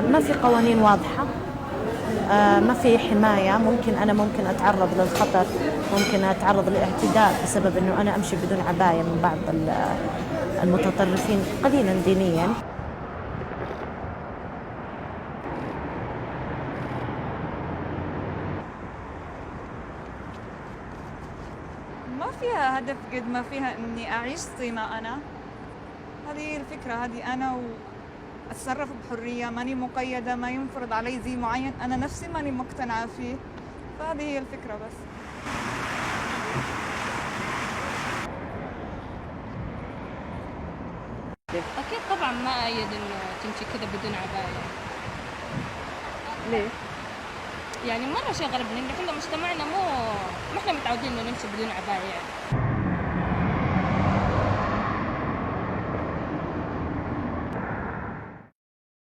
ما في قوانين واضحة، ما في حماية. ممكن أتعرض للخطر، ممكن أتعرض للاعتداء بسبب أنه أنا أمشي بدون عباية من بعض المتطرفين قليلا دينيا. ما فيها هدف قد ما فيها إني أعيش زي ما أنا. هذه هي الفكرة، هذه أنا وأتصرف بحرية، ماني مقيدة، ما ينفرض علي زي معين أنا نفسي ماني مقتنعة فيه. فهذه هي الفكرة بس. أكيد طبعا ما أيد إنه تمشي كذا بدون عباية. ليه؟ يعني مرة شيء غريب لأن إحنا مجتمعنا مو إحنا متعودين إنه نمشي بدون عباية يعني.